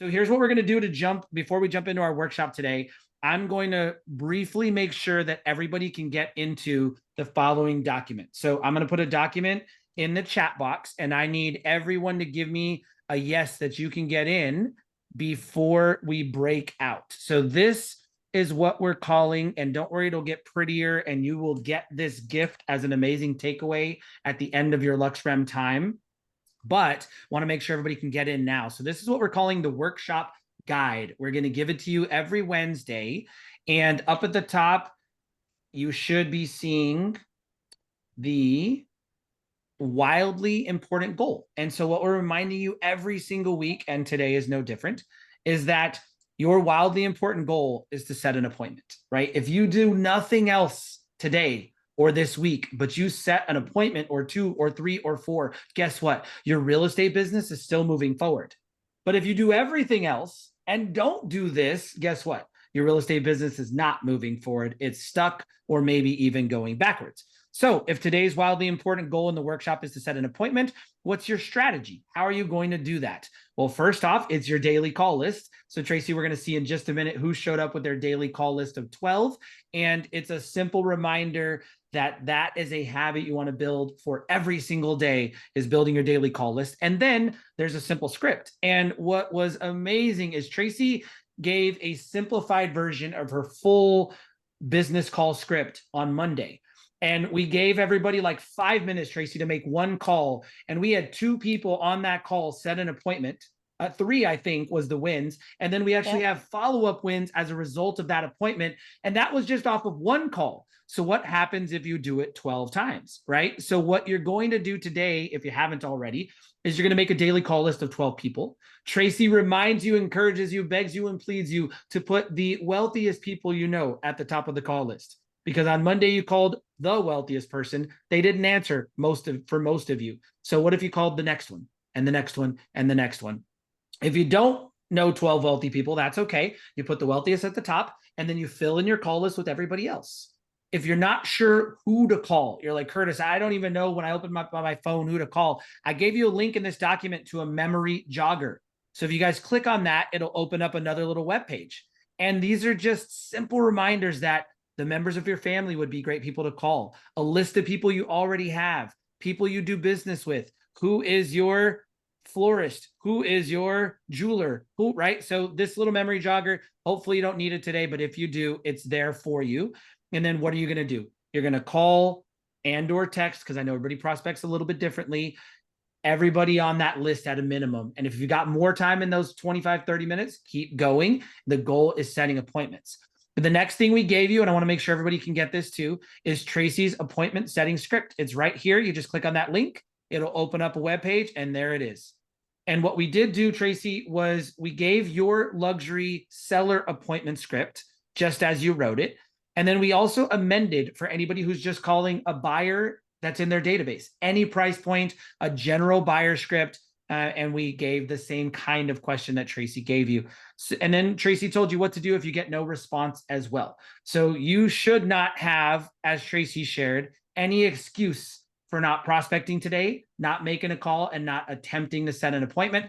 So here's what we're going to do before we jump into our workshop today. I'm going to briefly make sure that everybody can get into the following document. So I'm going to put a document in the chat box, and I need everyone to give me a yes that you can get in before we break out. So this is what we're calling, and don't worry, it'll get prettier, and you will get this gift as an amazing takeaway at the end of your LuxRem time. But want to make sure everybody can get in now. So this is what we're calling the workshop guide. We're going to give it to you every Wednesday. And up at the top, you should be seeing the wildly important goal. And so what we're reminding you every single week, and today is no different, is that your wildly important goal is to set an appointment, right? If you do nothing else today or this week, but you set an appointment or 2 or 3 or 4, guess what? Your real estate business is still moving forward. But if you do everything else and don't do this, guess what? Your real estate business is not moving forward. It's stuck or maybe even going backwards. So if today's wildly important goal in the workshop is to set an appointment, what's your strategy? How are you going to do that? Well, first off, it's your daily call list. So Traci, we're going to see in just a minute who showed up with their daily call list of 12. And it's a simple reminder that that is a habit you want to build for every single day, is building your daily call list. And then there's a simple script. And what was amazing is Traci gave a simplified version of her full business call script on Monday. And we gave everybody like 5 minutes, Traci, to make one call. And we had 2 people on that call set an appointment. 3, I think, was the wins. And then we actually have follow-up wins as a result of that appointment. And that was just off of one call. So what happens if you do it 12 times, right? So what you're going to do today, if you haven't already, is you're going to make a daily call list of 12 people. Traci reminds you, encourages you, begs you, and pleads you to put the wealthiest people you know at the top of the call list. Because on Monday you called the wealthiest person. They didn't answer for most of you. So what if you called the next one and the next one and the next one? If you don't know 12 wealthy people, that's okay. You put the wealthiest at the top, and then you fill in your call list with everybody else. If you're not sure who to call, you're like, Curtis, I don't even know when I open my phone who to call. I gave you a link in this document to a memory jogger. So if you guys click on that, it'll open up another little web page. And these are just simple reminders that the members of your family would be great people to call. A list of people you already have, people you do business with. Who is your florist? Who is your jeweler? Who, right? So this little memory jogger, hopefully you don't need it today, but if you do, it's there for you. And then what are you going to do? You're going to call and or text, because I know everybody prospects a little bit differently, everybody on that list at a minimum. And if you got more time in those 25, 30 minutes, keep going. The goal is setting appointments. But the next thing we gave you, and I want to make sure everybody can get this too, is Traci's appointment setting script. It's right here. You just click on that link. It'll open up a web page, and there it is. And what we did do, Traci, was we gave your luxury seller appointment script just as you wrote it. And then we also amended for anybody who's just calling a buyer that's in their database, any price point, a general buyer script. And we gave the same kind of question that Traci gave you. So, and then Traci told you what to do if you get no response as well. So you should not have, as Traci shared, any excuse for not prospecting today, not making a call, and not attempting to set an appointment.